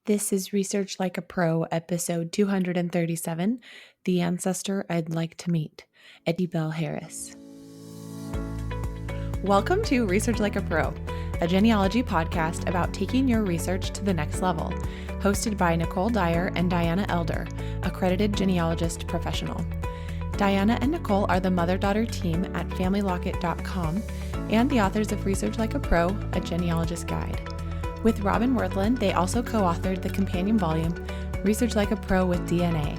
This is Research Like a Pro, episode 237, The Ancestor I'd Like to Meet, Ettie Belle Harris. Welcome to Research Like a Pro, a genealogy podcast about taking your research to the next level, hosted by Nicole Dyer and Diana Elder, accredited genealogist professional. Diana and Nicole are the mother-daughter team at FamilyLocket.com and the authors of Research Like a Pro, a genealogist guide. With Robin Worthland, they also co-authored the companion volume, Research Like a Pro with DNA.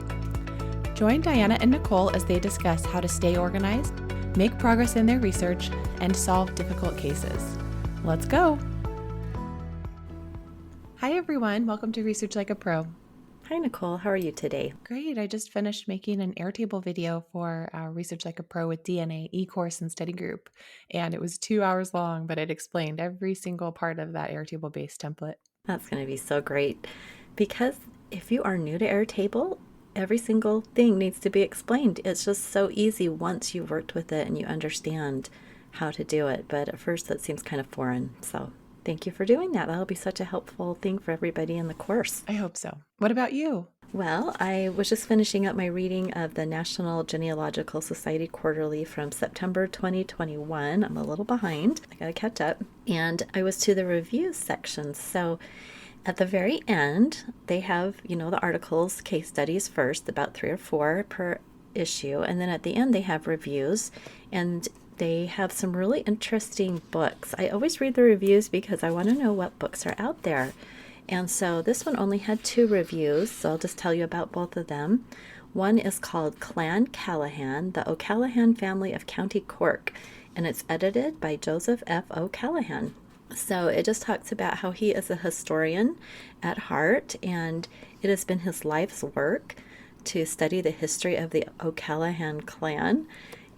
Join Diana and Nicole as they discuss how to stay organized, make progress in their research, and solve difficult cases. Let's go! Hi everyone, welcome to Research Like a Pro. Hi Nicole, how are you today? Great, I just finished making an Airtable video for our Research Like a Pro with DNA e-course and study group, and it was 2 hours long, but it explained every single part of that Airtable-based template. That's going to be so great because if you are new to Airtable, every single thing needs to be explained. It's just so easy once you've worked with it and you understand how to do it, but at first that seems kind of foreign, so thank you for doing that. That'll be such a helpful thing for everybody in the course. I hope so. What about you? Well, I was just finishing up my reading of the National Genealogical Society Quarterly from September 2021. I'm a little behind. I got to catch up. And I was to the reviews section. So at the very end, they have, the articles, case studies first, about 3 or 4 per issue. And then at the end, they have reviews. And they have some really interesting books. I always read the reviews because I want to know what books are out there. And so this one only had 2 reviews, so I'll just tell you about both of them. One is called Clan Callahan, the O'Callahan Family of County Cork, and it's edited by Joseph F. O'Callahan. So it just talks about how he is a historian at heart, and it has been his life's work to study the history of the O'Callahan clan.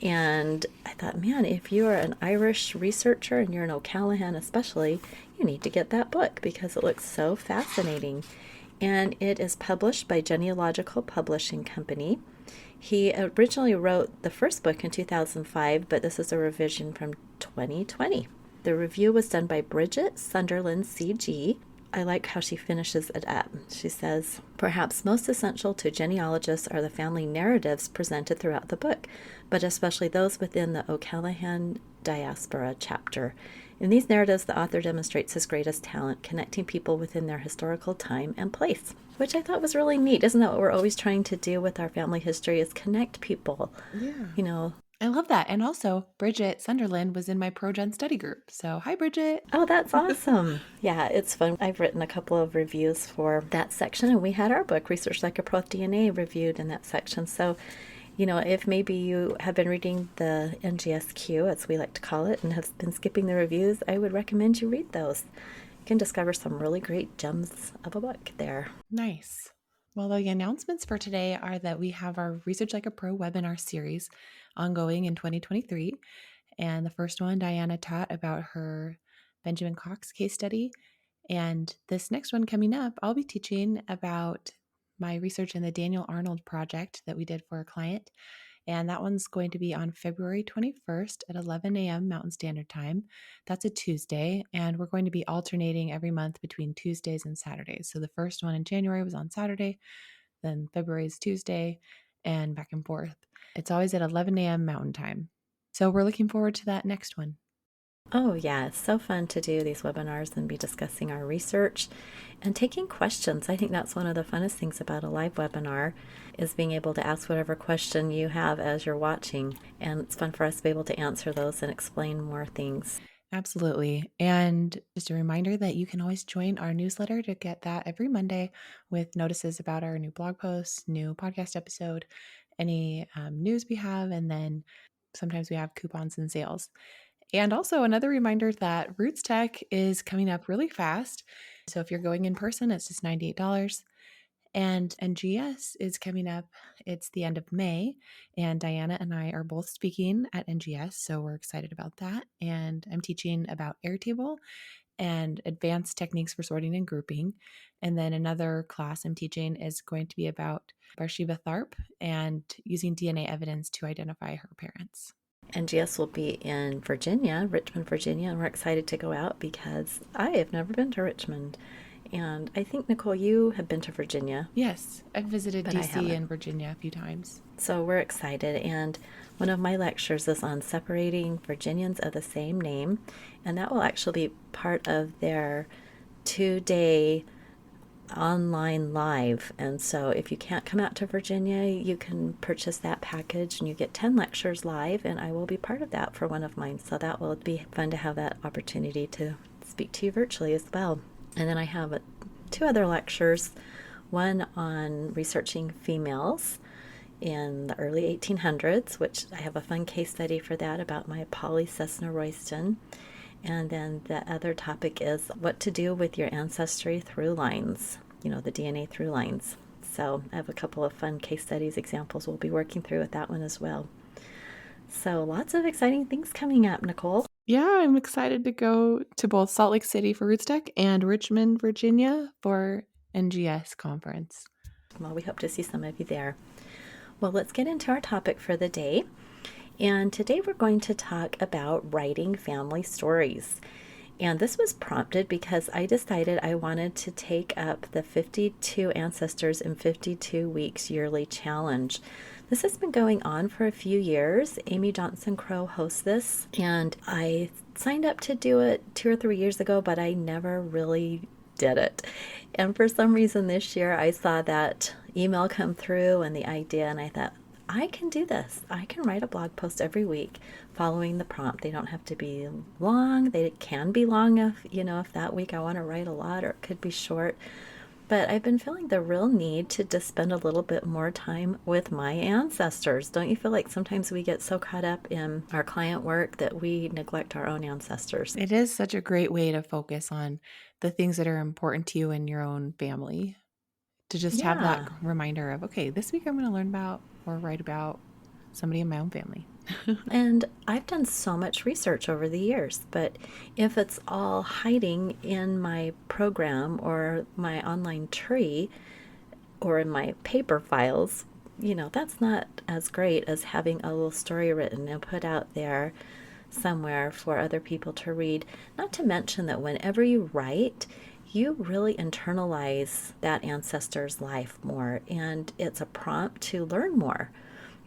And I thought, man, if you're an Irish researcher and you're an O'Callahan especially, you need to get that book because it looks so fascinating. And it is published by Genealogical Publishing Company. He originally wrote the first book in 2005, but this is a revision from 2020. The review was done by Bridget Sunderland, CG. I like how she finishes it up. She says, perhaps most essential to genealogists are the family narratives presented throughout the book, but especially those within the O'Callahan diaspora chapter. In these narratives, the author demonstrates his greatest talent, connecting people within their historical time and place, which I thought was really neat. Isn't that what we're always trying to do with our family history, is connect people? Yeah. I love that. And also, Bridget Sunderland was in my ProGen study group. So, hi, Bridget. Oh, that's awesome. Yeah, it's fun. I've written a couple of reviews for that section, and we had our book, Research Like a Pro DNA, reviewed in that section. So, if maybe you have been reading the NGSQ, as we like to call it, and have been skipping the reviews, I would recommend you read those. You can discover some really great gems of a book there. Nice. Well, the announcements for today are that we have our Research Like a Pro webinar series ongoing in 2023. And the first one, Diana taught about her Benjamin Cox case study. And this next one coming up, I'll be teaching about my research in the Daniel Arnold project that we did for a client. And that one's going to be on February 21st at 11 a.m. Mountain Standard Time. That's a Tuesday, and we're going to be alternating every month between Tuesdays and Saturdays. So the first one in January was on Saturday, then February is Tuesday, and back and forth. It's always at 11 a.m. Mountain Time. So we're looking forward to that next one. Oh yeah, it's so fun to do these webinars and be discussing our research and taking questions. I think that's one of the funnest things about a live webinar, is being able to ask whatever question you have as you're watching. And it's fun for us to be able to answer those and explain more things. Absolutely. And just a reminder that you can always join our newsletter to get that every Monday with notices about our new blog posts, new podcast episode, any news we have, and then sometimes we have coupons and sales. And also another reminder that Roots Tech is coming up really fast. So if you're going in person, it's just $98. And NGS is coming up. It's the end of May, and Diana and I are both speaking at NGS, so we're excited about that. And I'm teaching about Airtable and advanced techniques for sorting and grouping. And then another class I'm teaching is going to be about Bathsheba Tharp and using DNA evidence to identify her parents. NGS will be in Virginia, Richmond, Virginia, and we're excited to go out because I have never been to Richmond. And I think, Nicole, you have been to Virginia, Yes, I've visited but I DC haven't. and Virginia a few times. So we're excited. And one of my lectures is on separating Virginians of the same name. And that will actually be part of their 2 day online live. And so if you can't come out to Virginia, you can purchase that package and you get 10 lectures live. And I will be part of that for one of mine. So that will be fun to have that opportunity to speak to you virtually as well. And then I have two other lectures, one on researching females in the early 1800s, which I have a fun case study for that about my Polly Cessna Royston. And then the other topic is what to do with your ancestry through lines, the DNA through lines. So I have a couple of fun case studies examples we'll be working through with that one as well. So lots of exciting things coming up, Nicole. Yeah, I'm excited to go to both Salt Lake City for Rootstock and Richmond, Virginia for NGS conference. Well, we hope to see some of you there. Well, let's get into our topic for the day. And today we're going to talk about writing family stories. And this was prompted because I decided I wanted to take up the 52 Ancestors in 52 Weeks yearly challenge. This has been going on for a few years. Amy Johnson Crow hosts this, and I signed up to do it 2 or 3 years ago, but I never really did it. And for some reason this year, I saw that email come through and the idea, and I thought, I can do this. I can write a blog post every week following the prompt. They don't have to be long. They can be long if that week I want to write a lot, or it could be short. But I've been feeling the real need to just spend a little bit more time with my ancestors. Don't you feel like sometimes we get so caught up in our client work that we neglect our own ancestors? It is such a great way to focus on the things that are important to you and your own family. To just have that Yeah. reminder of, okay, this week I'm going to learn about or write about somebody in my own family. And I've done so much research over the years, but if it's all hiding in my program or my online tree or in my paper files, that's not as great as having a little story written and put out there somewhere for other people to read. Not to mention that whenever you write, you really internalize that ancestor's life more, and it's a prompt to learn more.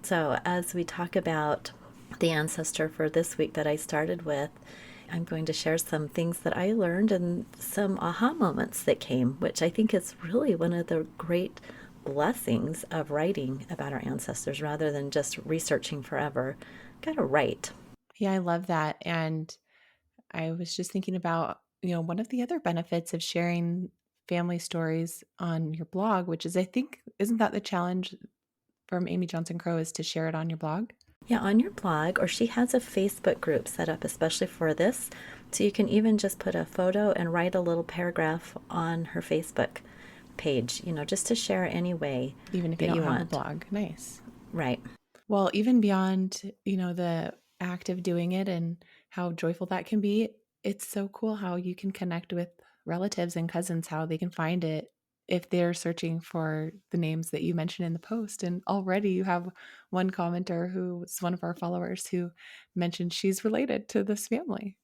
So, as we talk about the ancestor for this week that I started with, I'm going to share some things that I learned and some aha moments that came, which I think is really one of the great blessings of writing about our ancestors rather than just researching forever. Got to write. Yeah, I love that. And I was just thinking about, one of the other benefits of sharing family stories on your blog, which is, I think, isn't that the challenge from Amy Johnson Crow, is to share it on your blog? Yeah, on your blog, or she has a Facebook group set up especially for this. So you can even just put a photo and write a little paragraph on her Facebook page, just to share any way Even if you that don't you have a want. blog. Nice. Right. Well, even beyond, the act of doing it and how joyful that can be, it's so cool how you can connect with relatives and cousins, how they can find it if they're searching for the names that you mentioned in the post. And already you have one commenter who was one of our followers who mentioned she's related to this family.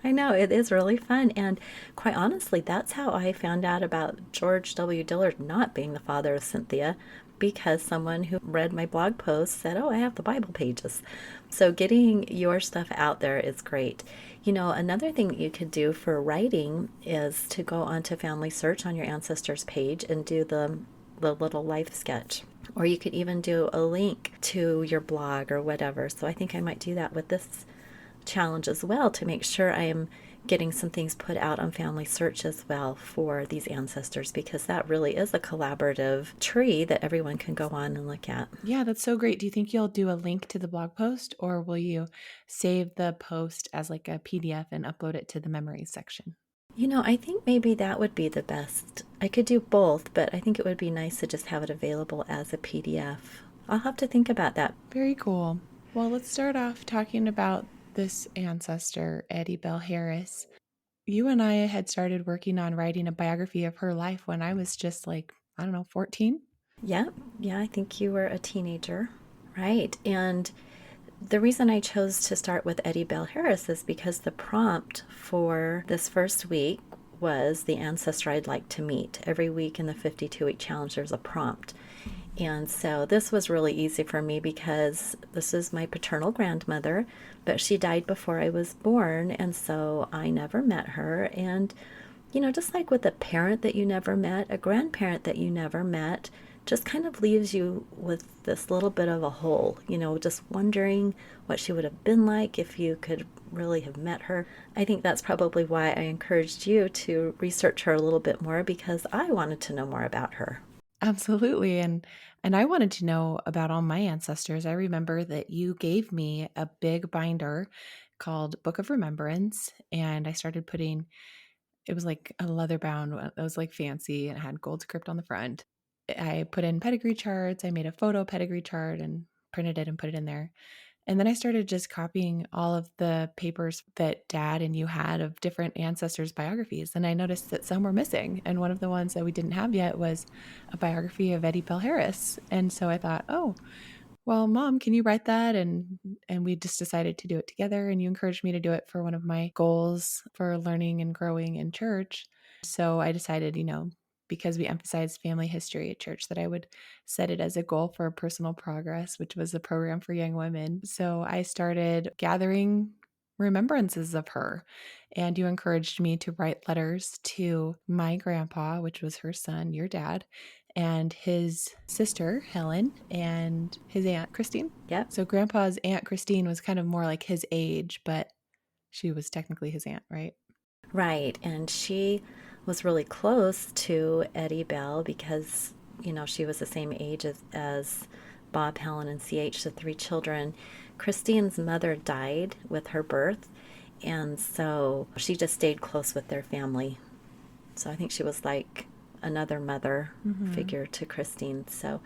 I know, it is really fun. And quite honestly, that's how I found out about George W. Dillard not being the father of Cynthia, because someone who read my blog post said, "Oh, I have the Bible pages." So getting your stuff out there is great. Another thing that you could do for writing is to go onto Family Search on your ancestors page and do the little life sketch. Or you could even do a link to your blog or whatever. So I think I might do that with this challenge as well, to make sure I am getting some things put out on Family Search as well for these ancestors, because that really is a collaborative tree that everyone can go on and look at. Yeah, that's so great. Do you think you'll do a link to the blog post, or will you save the post as like a PDF and upload it to the memories section? I think maybe that would be the best. I could do both, but I think it would be nice to just have it available as a PDF. I'll have to think about that. Very cool. Well, let's start off talking about this ancestor, Ettie Belle Harris. You and I had started working on writing a biography of her life when I was just like, I don't know, 14. Yeah, yeah, I think you were a teenager. Right. And the reason I chose to start with Ettie Belle Harris is because the prompt for this first week was the ancestor I'd like to meet. Every week in the 52-week challenge, there's a prompt. And so this was really easy for me because this is my paternal grandmother, but she died before I was born, and so I never met her. And, just like with a parent that you never met, a grandparent that you never met just kind of leaves you with this little bit of a hole, just wondering what she would have been like if you could really have met her. I think that's probably why I encouraged you to research her a little bit more, because I wanted to know more about her. Absolutely. And I wanted to know about all my ancestors. I remember that you gave me a big binder called Book of Remembrance, and I started putting it was like a leather bound one. It was like fancy and it had gold script on the front. I put in pedigree charts. I made a photo pedigree chart and printed it and put it in there. And then I started just copying all of the papers that dad and you had of different ancestors' biographies. And I noticed that some were missing. And one of the ones that we didn't have yet was a biography of Ettie Belle Harris. And so I thought, oh, well, Mom, can you write that? And we just decided to do it together. And you encouraged me to do it for one of my goals for learning and growing in church. So I decided, because we emphasized family history at church, that I would set it as a goal for personal progress, which was a program for young women. So I started gathering remembrances of her. And you encouraged me to write letters to my grandpa, which was her son, your dad, and his sister, Helen, and his aunt, Christine. Yep. So grandpa's aunt, Christine, was kind of more like his age, but she was technically his aunt, right? Right. And she was really close to Ettie Belle because, she was the same age as Bob, Helen, and CH, the three children. Christine's mother died with her birth, and so she just stayed close with their family. So I think she was like another mother figure to Christine. So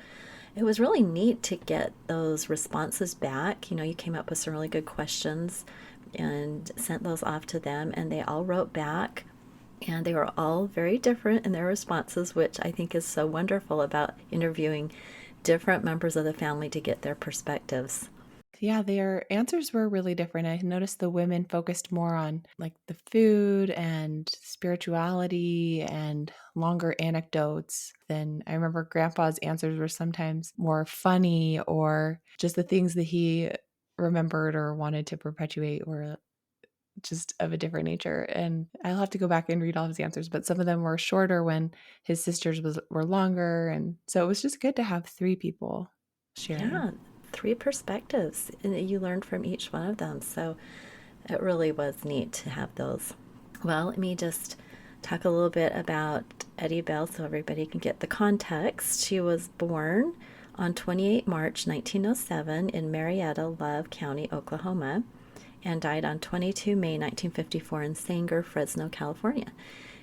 it was really neat to get those responses back. You came up with some really good questions and sent those off to them, and they all wrote back. And they were all very different in their responses, which I think is so wonderful about interviewing different members of the family to get their perspectives. Yeah, their answers were really different. I noticed the women focused more on like the food and spirituality and longer anecdotes than I remember grandpa's answers were sometimes more funny or just the things that he remembered or wanted to perpetuate were just of a different nature. And I'll have to go back and read all his answers, but some of them were shorter when his sisters were longer. And so it was just good to have three people sharing. Yeah, three perspectives, and you learned from each one of them. So it really was neat to have those. Well, let me just talk a little bit about Ettie Belle so everybody can get the context. She was born on 28 March 1907 in Marietta, Love County, Oklahoma, and died on 22 May 1954 in Sanger, Fresno, California.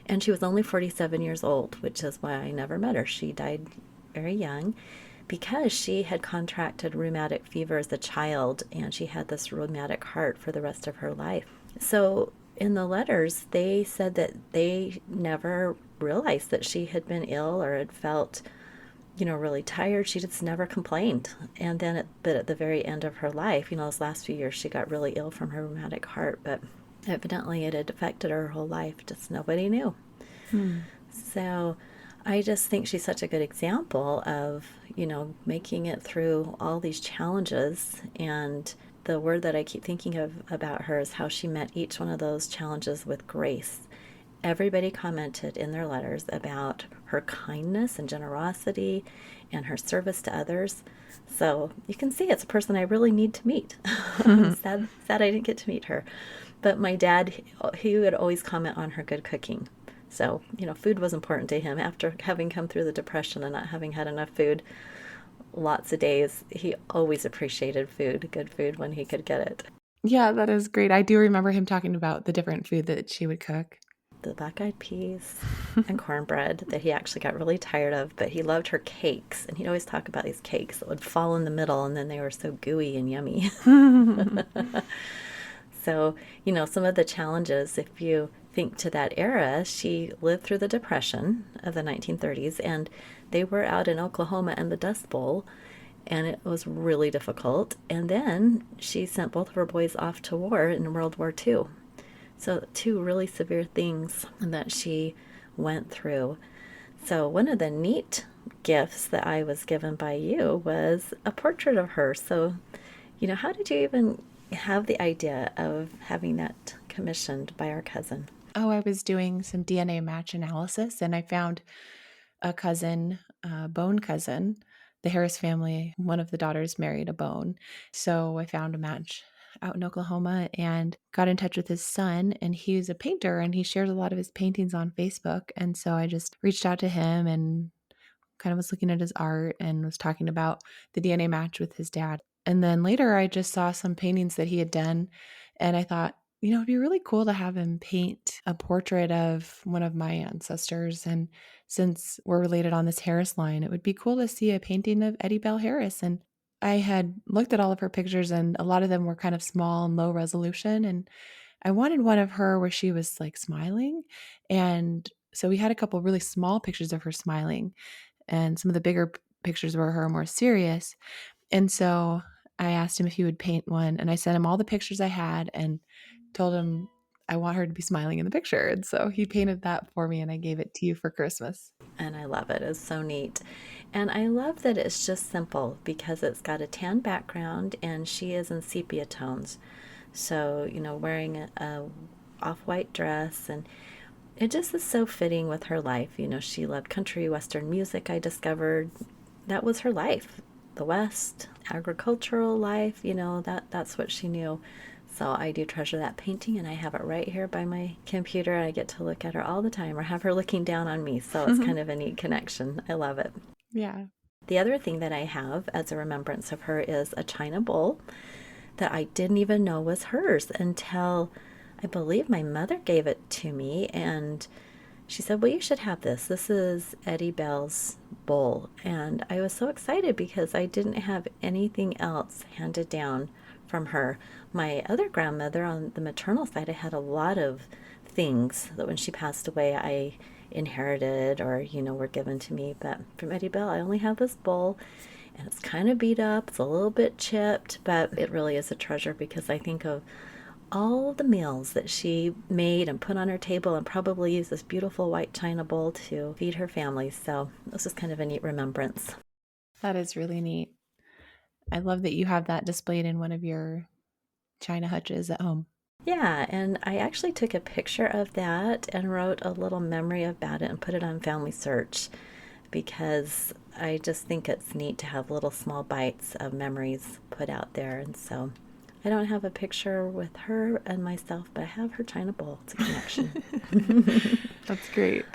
And she was only 47 years old, which is why I never met her. She died very young because she had contracted rheumatic fever as a child, and she had this rheumatic heart for the rest of her life. So in the letters, they said that they never realized that she had been ill or had felt, really tired. She just never complained. And then, but at the very end of her life, those last few years, she got really ill from her rheumatic heart, but evidently it had affected her whole life. Just nobody knew. So I just think she's such a good example of, making it through all these challenges. And the word that I keep thinking of about her is how she met each one of those challenges with grace. Everybody commented in their letters about her kindness and generosity and her service to others. So you can see it's a person I really need to meet. I'm sad I didn't get to meet her. But my dad, he would always comment on her good cooking. So, food was important to him. After having come through the Depression and not having had enough food lots of days, he always appreciated food, good food, when he could get it. Yeah, that is great. I do remember him talking about the different food that she would cook. The black-eyed peas and cornbread that he actually got really tired of, but he loved her cakes. And he'd always talk about these cakes that would fall in the middle, and then they were so gooey and yummy. So, some of the challenges, if you think to that era, she lived through the Depression of the 1930s, and they were out in Oklahoma in the Dust Bowl, and it was really difficult. And then she sent both of her boys off to war in World War II. So, two really severe things that she went through. So, one of the neat gifts that I was given by you was a portrait of her. So, how did you even have the idea of having that commissioned by our cousin? Oh, I was doing some DNA match analysis and I found a cousin, a bone cousin. The Harris family, one of the daughters married a bone. So I found a match out in Oklahoma and got in touch with his son. And he's a painter and he shares a lot of his paintings on Facebook. And so I just reached out to him and kind of was looking at his art and was talking about the DNA match with his dad. And then later I just saw some paintings that he had done and I thought, it'd be really cool to have him paint a portrait of one of my ancestors. And since we're related on this Harris line, it would be cool to see a painting of Ettie Belle Harris. And I had looked at all of her pictures and a lot of them were kind of small and low resolution. And I wanted one of her where she was like smiling. And so we had a couple really small pictures of her smiling and some of the bigger pictures were her more serious. And so I asked him if he would paint one, and I sent him all the pictures I had and told him I want her to be smiling in the picture. And so he painted that for me, and I gave it to you for Christmas. And I love it. It's so neat. And I love that it's just simple because it's got a tan background and she is in sepia tones. So, wearing a off-white dress, and it just is so fitting with her life. She loved country western music. I discovered that was her life. The West, agricultural life, that's what she knew. So I do treasure that painting and I have it right here by my computer. I get to look at her all the time or have her looking down on me. So it's kind of a neat connection. I love it. Yeah. The other thing that I have as a remembrance of her is a china bowl that I didn't even know was hers until I believe my mother gave it to me. And she said, well, you should have this. This is Ettie Belle's bowl. And I was so excited because I didn't have anything else handed down from her. My other grandmother on the maternal side, I had a lot of things that when she passed away, I inherited or, were given to me. But from Ettie Belle, I only have this bowl and it's kind of beat up. It's a little bit chipped, but it really is a treasure because I think of all the meals that she made and put on her table and probably used this beautiful white china bowl to feed her family. So this is kind of a neat remembrance. That is really neat. I love that you have that displayed in one of your china hutches at home. Yeah, and I actually took a picture of that and wrote a little memory about it and put it on Family Search because I just think it's neat to have little small bites of memories put out there. And so I don't have a picture with her and myself, but I have her china bowl. It's a connection. That's great.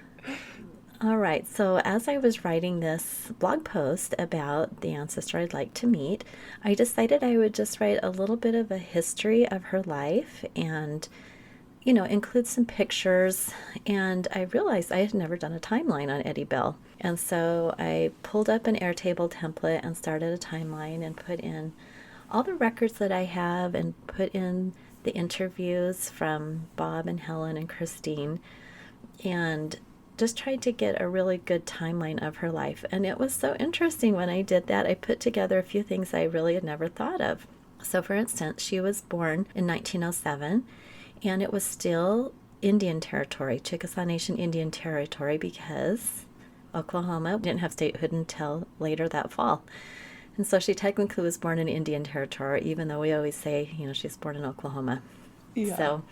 All right, so as I was writing this blog post about the ancestor I'd like to meet, I decided I would just write a little bit of a history of her life and, include some pictures. And I realized I had never done a timeline on Ettie Belle. And so I pulled up an Airtable template and started a timeline and put in all the records that I have and put in the interviews from Bob and Helen and Christine. And just tried to get a really good timeline of her life. And it was so interesting when I did that. I put together a few things I really had never thought of. So, for instance, she was born in 1907, and it was still Indian Territory, Chickasaw Nation Indian Territory, because Oklahoma didn't have statehood until later that fall. And so she technically was born in Indian Territory, even though we always say, she's born in Oklahoma. Yeah. So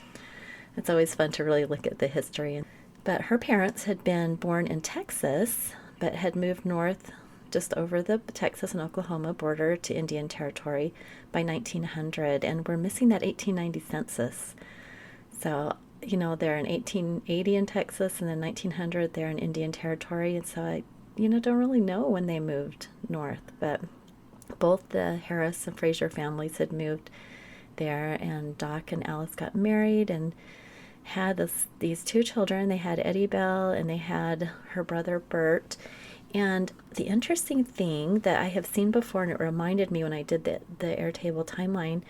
it's always fun to really look at the history. But her parents had been born in Texas, but had moved north just over the Texas and Oklahoma border to Indian Territory by 1900, and we're missing that 1890 census. So, they're in 1880 in Texas, and then 1900 they're in Indian Territory, and so I, don't really know when they moved north, but both the Harris and Fraser families had moved there, and Doc and Alice got married and had these two children. They had Ettie Belle and they had her brother Bert. And the interesting thing that I have seen before, and it reminded me when I did the Airtable timeline,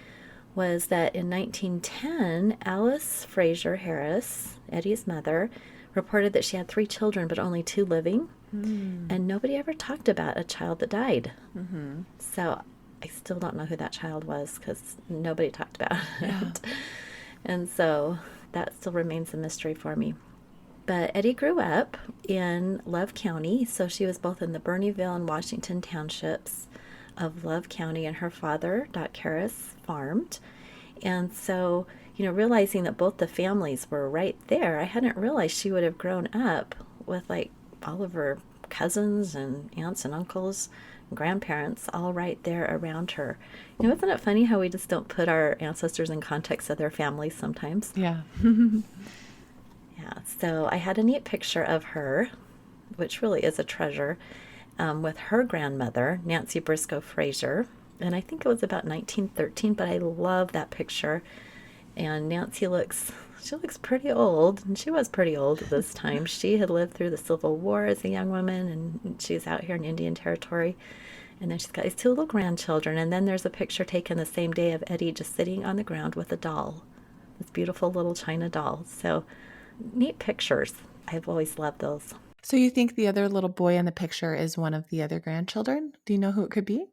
was that in 1910, Alice Fraser Harris, Eddie's mother, reported that she had 3 children but only 2 living. And nobody ever talked about a child that died. So I still don't know who that child was because nobody talked about it. And so that still remains a mystery for me. But Ettie grew up in Love County, so she was both in the Burneyville and Washington townships of Love County, and her father, Doc Harris, farmed. And so, realizing that both the families were right there, I hadn't realized she would have grown up with like all of her cousins and aunts and uncles and grandparents all right there around her. Isn't it funny how we just don't put our ancestors in context of their families sometimes? Yeah. Yeah, so I had a neat picture of her, which really is a treasure, with her grandmother, Nancy Briscoe Fraser. And I think it was about 1913, but I love that picture. And Nancy she looks pretty old, and she was pretty old at this time. She had lived through the Civil War as a young woman, and she's out here in Indian Territory. And then she's got these two little grandchildren. And then there's a picture taken the same day of Ettie just sitting on the ground with a doll, this beautiful little china doll. So neat pictures. I've always loved those. So you think the other little boy in the picture is one of the other grandchildren? Do you know who it could be?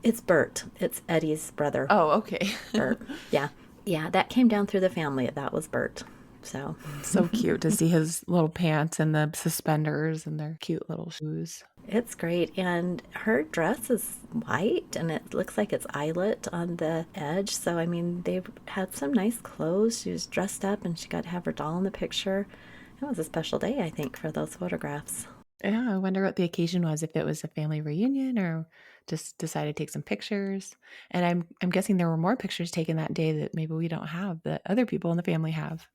It's Bert. It's Eddie's brother. Oh, okay. Bert. Yeah. Yeah, that came down through the family. That was Bert. So So cute to see his little pants and the suspenders and their cute little shoes. it's great. And her dress is white and it looks like it's eyelet on the edge. So, I mean, they had some nice clothes. She was dressed up and she got to have her doll in the picture. It was a special day, I think, for those photographs. Yeah, I wonder what the occasion was, if it was a family reunion or just decided to take some pictures. And I'm guessing there were more pictures taken that day that maybe we don't have, that other people in the family have.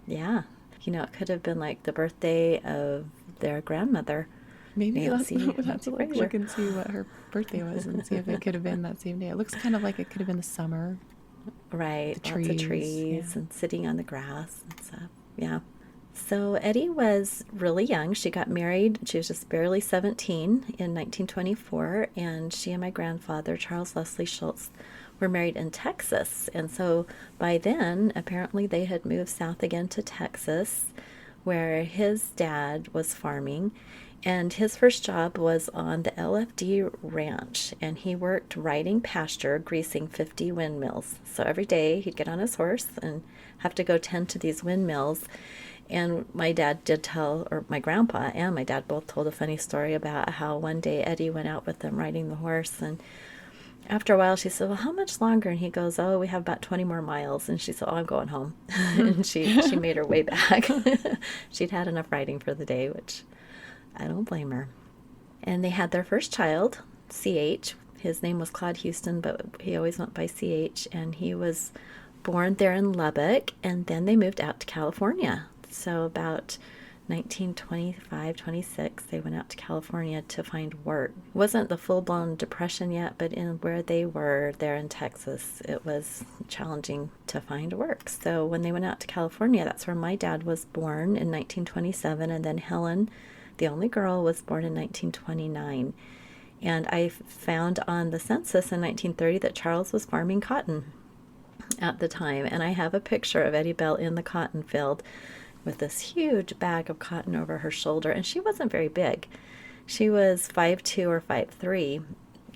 Yeah. It could have been like the birthday of their grandmother. Maybe Nancy, we'll have to like Fraser. look and see what her birthday was and see if it could have been that same day. It looks kind of like it could have been the summer. Right. The Lots of trees, trees yeah. and sitting on the grass and stuff. Yeah. So Ettie was really young. She got married. She was just barely 17 in 1924, and she and my grandfather, Charles Leslie Schultz, were married in Texas. And so by then, apparently they had moved south again to Texas, where his dad was farming. And his first job was on the LFD ranch, and he worked riding pasture, greasing 50 windmills. So every day he'd get on his horse and have to go tend to these windmills. And my dad did tell, or my grandpa and my dad both told a funny story about how one day Ettie went out with them riding the horse. And after a while, she said, "Well, how much longer?" And he goes, "Oh, we have about 20 more miles." And she said, "Oh, I'm going home." And she made her way back. She'd had enough riding for the day, which I don't blame her. And they had their first child, CH. His name was Claude Houston, but he always went by CH. And he was born there in Lubbock, and then they moved out to California. So about 1925, 26, they went out to California to find work. It wasn't the full-blown depression yet, but in where they were there in Texas, it was challenging to find work. So when they went out to California, that's where my dad was born in 1927, and then Helen, the only girl, was born in 1929. And I found on the census in 1930 that Charles was farming cotton at the time. And I have a picture of Ettie Belle in the cotton field with this huge bag of cotton over her shoulder. And she wasn't very big. She was 5'2" or 5'3".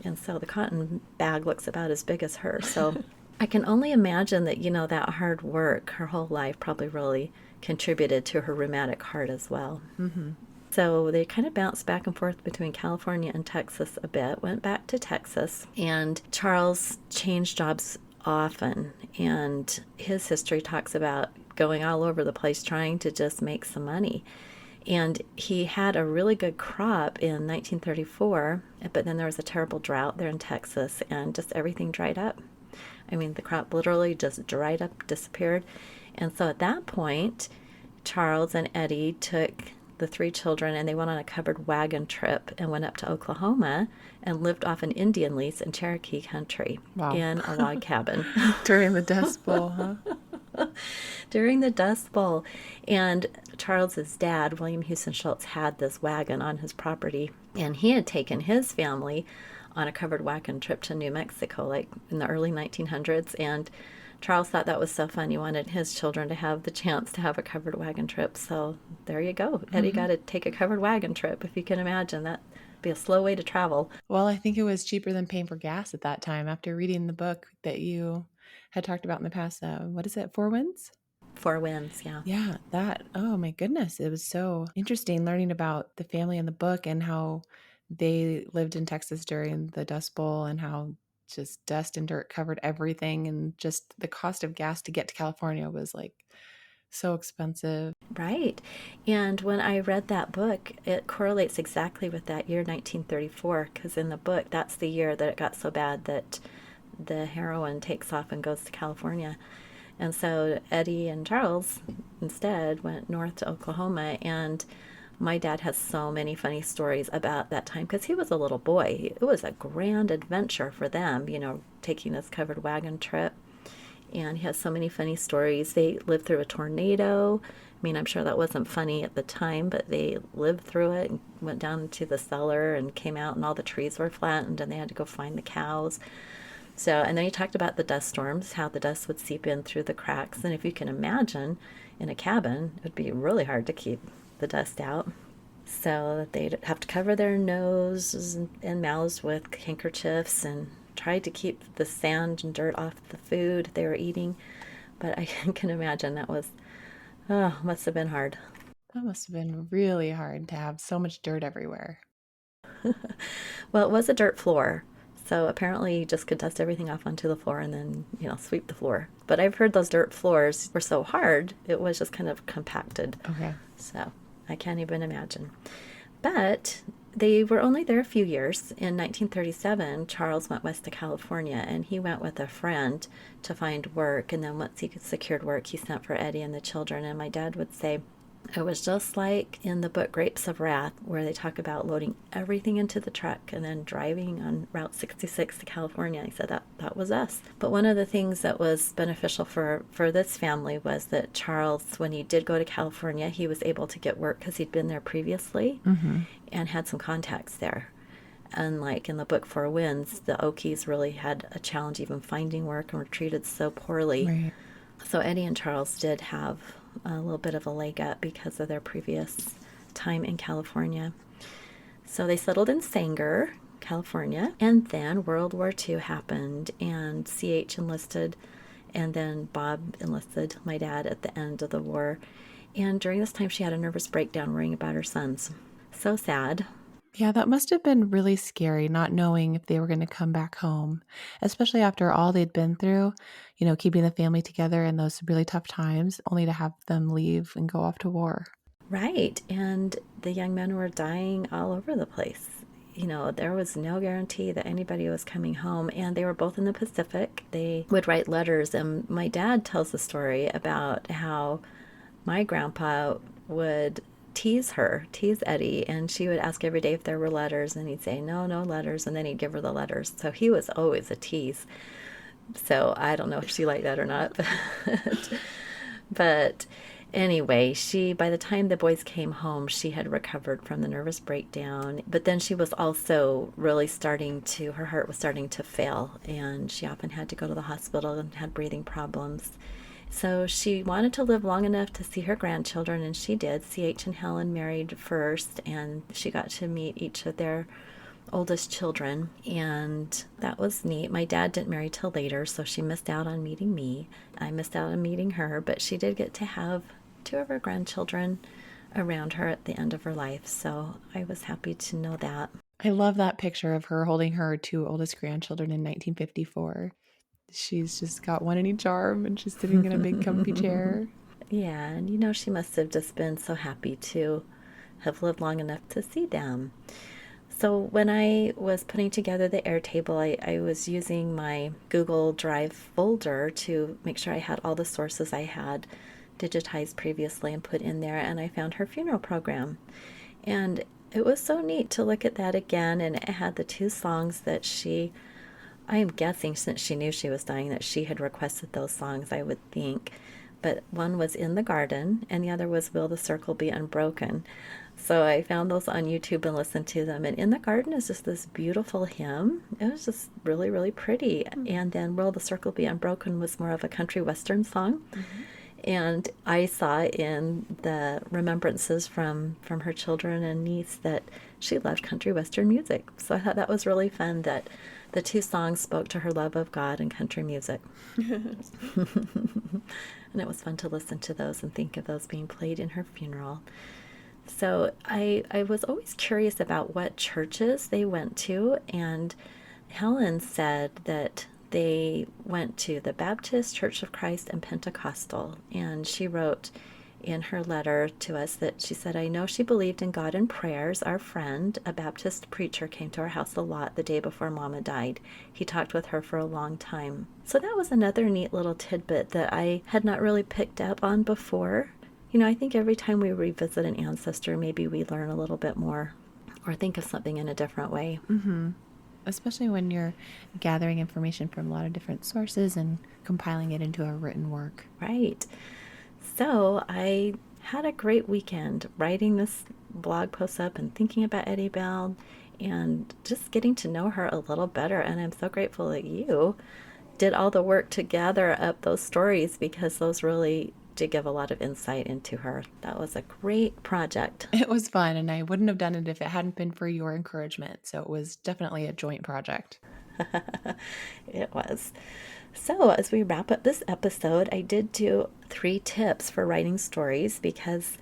And so the cotton bag looks about as big as her. So I can only imagine that, that hard work her whole life probably really contributed to her rheumatic heart as well. Mm-hmm. So they kind of bounced back and forth between California and Texas a bit, went back to Texas, and Charles changed jobs often. And his history talks about going all over the place trying to just make some money. And he had a really good crop in 1934, but then there was a terrible drought there in Texas, and just everything dried up. I mean, the crop literally just dried up, disappeared. And so at that point, Charles and Ettie took the three children and they went on a covered wagon trip and went up to Oklahoma and lived off an Indian lease in Cherokee country. Wow. In a log cabin. During the Dust Bowl, huh? During the Dust Bowl. And Charles's dad, William Houston Schultz, had this wagon on his property, and he had taken his family on a covered wagon trip to New Mexico, like in the early 1900s. And Charles thought that was so fun. He wanted his children to have the chance to have a covered wagon trip. So there you go. Ettie got to take a covered wagon trip, if you can imagine. That'd be a slow way to travel. Well, I think it was cheaper than paying for gas at that time. After reading the book that you had talked about in the past, what is it, Four Winds? Four Winds, yeah. Yeah, oh my goodness. It was so interesting learning about the family in the book and how they lived in Texas during the Dust Bowl and how just dust and dirt covered everything. And just the cost of gas to get to California was like so expensive. Right. And when I read that book, it correlates exactly with that year, 1934, because in the book, that's the year that it got so bad that the heroine takes off and goes to California. And so Eddie and Charles instead went north to Oklahoma. And my dad has so many funny stories about that time because he was a little boy. It was a grand adventure for them, taking this covered wagon trip. And he has so many funny stories. They lived through a tornado. I mean, I'm sure that wasn't funny at the time, but they lived through it and went down into the cellar and came out, and all the trees were flattened, and they had to go find the cows. So, and then he talked about the dust storms, how the dust would seep in through the cracks. And if you can imagine, in a cabin, it would be really hard to keep the dust out. So they'd have to cover their noses and mouths with handkerchiefs and tried to keep the sand and dirt off the food they were eating. But I can imagine that must have been hard. That must have been really hard to have so much dirt everywhere. Well, it was a dirt floor. So apparently you just could dust everything off onto the floor and then, sweep the floor. But I've heard those dirt floors were so hard, it was just kind of compacted. Okay. So I can't even imagine. But they were only there a few years. In 1937, Charles went west to California, and he went with a friend to find work. And then once he secured work, he sent for Eddie and the children. And my dad would say, it was just like in the book Grapes of Wrath, where they talk about loading everything into the truck and then driving on Route 66 to California. He said that was us. But one of the things that was beneficial for this family was that Charles, when he did go to California, he was able to get work because he'd been there previously and had some contacts there. Unlike in the book Four Winds, the Okies really had a challenge even finding work and were treated so poorly. Right. So Eddie and Charles did have a little bit of a leg up because of their previous time in California. So they settled in Sanger, California, and then World War II happened, and CH enlisted, and then Bob enlisted, my dad, at the end of the war. And during this time, she had a nervous breakdown worrying about her sons. So sad. Yeah, that must have been really scary, not knowing if they were going to come back home, especially after all they'd been through, keeping the family together in those really tough times, only to have them leave and go off to war. Right. And the young men were dying all over the place. There was no guarantee that anybody was coming home, and they were both in the Pacific. They would write letters, and my dad tells the story about how my grandpa would tease Eddie, and she would ask every day if there were letters, and he'd say, no letters, and then he'd give her the letters. So he was always a tease. So I don't know if she liked that or not, but anyway, by the time the boys came home, she had recovered from the nervous breakdown, but then she was also really her heart was starting to fail, and she often had to go to the hospital and had breathing problems. So she wanted to live long enough to see her grandchildren, and she did. CH and Helen married first, and she got to meet each of their oldest children, and that was neat. My dad didn't marry till later, so she missed out on meeting me. I missed out on meeting her, but she did get to have two of her grandchildren around her at the end of her life, so I was happy to know that. I love that picture of her holding her two oldest grandchildren in 1954. She's just got one in each arm, and she's sitting in a big comfy chair. Yeah, and she must have just been so happy to have lived long enough to see them. So when I was putting together the Airtable, I was using my Google Drive folder to make sure I had all the sources I had digitized previously and put in there, and I found her funeral program. And it was so neat to look at that again, and it had the two songs that I am guessing, since she knew she was dying, that she had requested those songs, I would think. But one was In the Garden, and the other was Will the Circle Be Unbroken. So I found those on YouTube and listened to them. And In the Garden is just this beautiful hymn. It was just really, really pretty. And then Will the Circle Be Unbroken was more of a country western song. And I saw in the remembrances from her children and niece that she loved country western music. So I thought that was really fun that The two songs spoke to her love of God and country music. And it was fun to listen to those and think of those being played in her funeral. So I was always curious about what churches they went to, and Helen said that they went to the Baptist, Church of Christ, and Pentecostal. And she wrote in her letter to us that she said, I know she believed in God and prayers. Our friend, a Baptist preacher, came to our house a lot the day before Mama died. He talked with her for a long time. So that was another neat little tidbit that I had not really picked up on before. You know, I think every time we revisit an ancestor, maybe we learn a little bit more or think of something in a different way. Mm-hmm. Especially when you're gathering information from a lot of different sources and compiling it into a written work. Right. So I had a great weekend writing this blog post up and thinking about Ettie Belle and just getting to know her a little better. And I'm so grateful that you did all the work to gather up those stories, because those really did give a lot of insight into her. That was a great project. It was fun, and I wouldn't have done it if it hadn't been for your encouragement. So it was definitely a joint project. It was. So, as we wrap up this episode, I did do 3 tips for writing stories, because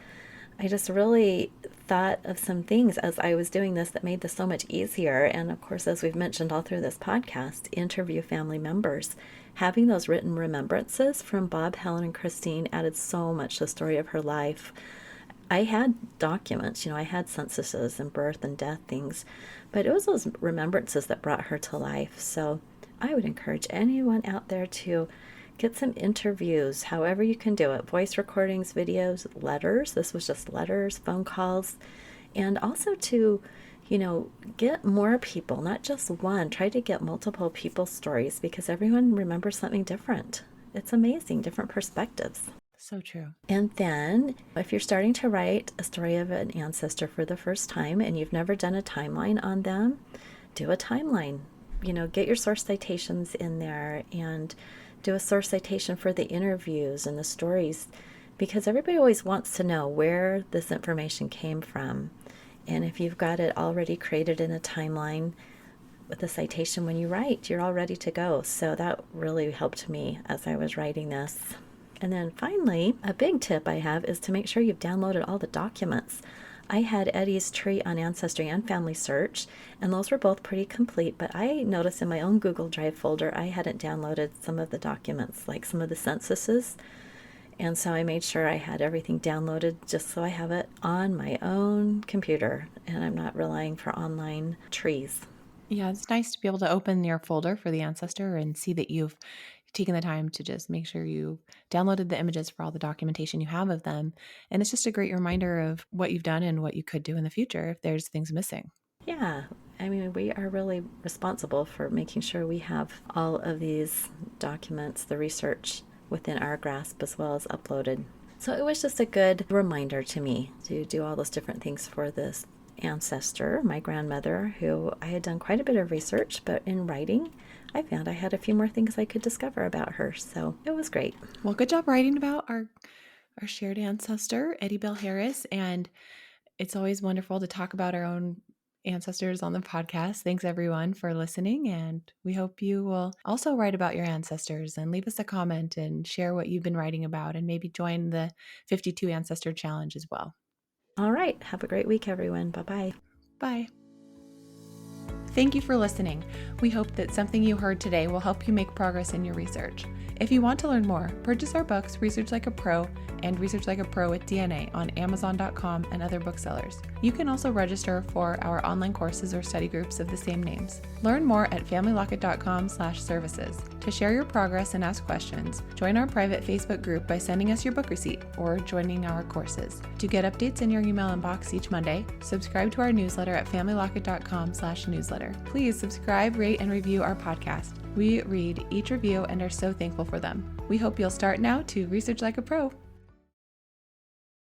I just really thought of some things as I was doing this that made this so much easier. And of course, as we've mentioned all through this podcast, interview family members. Having those written remembrances from Bob, Helen, and Christine added so much to the story of her life. I had documents, I had censuses and birth and death things, but it was those remembrances that brought her to life. So I would encourage anyone out there to get some interviews, however you can do it. Voice recordings, videos, letters. This was just letters, phone calls. And also to, get more people, not just one. Try to get multiple people's stories, because everyone remembers something different. It's amazing, different perspectives. So true. And then if you're starting to write a story of an ancestor for the first time and you've never done a timeline on them, do a timeline. Get your source citations in there and do a source citation for the interviews and the stories, because everybody always wants to know where this information came from. And if you've got it already created in a timeline with a citation when you write, you're all ready to go. So that really helped me as I was writing this. And then finally, a big tip I have is to make sure you've downloaded all the documents. I had Ettie's tree on Ancestry and Family Search, and those were both pretty complete, but I noticed in my own Google Drive folder I hadn't downloaded some of the documents, like some of the censuses. And so I made sure I had everything downloaded just so I have it on my own computer and I'm not relying for online trees. Yeah, it's nice to be able to open your folder for the ancestor and see that you've taken the time to just make sure you downloaded the images for all the documentation you have of them. And it's just a great reminder of what you've done and what you could do in the future if there's things missing. Yeah, I mean, we are really responsible for making sure we have all of these documents, the research, within our grasp as well as uploaded. So it was just a good reminder to me to do all those different things for this ancestor, my grandmother, who I had done quite a bit of research, but in writing, I found I had a few more things I could discover about her. So it was great. Well, good job writing about our shared ancestor, Ettie Belle Harris. And it's always wonderful to talk about our own ancestors on the podcast. Thanks everyone for listening. And we hope you will also write about your ancestors and leave us a comment and share what you've been writing about, and maybe join the 52 Ancestor Challenge as well. All right. Have a great week, everyone. Bye-bye. Bye. Thank you for listening. We hope that something you heard today will help you make progress in your research. If you want to learn more, purchase our books, Research Like a Pro and Research Like a Pro with DNA on Amazon.com and other booksellers. You can also register for our online courses or study groups of the same names. Learn more at familylocket.com/services. To share your progress and ask questions, join our private Facebook group by sending us your book receipt or joining our courses. To get updates in your email inbox each Monday, subscribe to our newsletter at familylocket.com/newsletter. Please subscribe, rate, and review our podcast. We read each review and are so thankful for them. We hope you'll start now to research like a pro.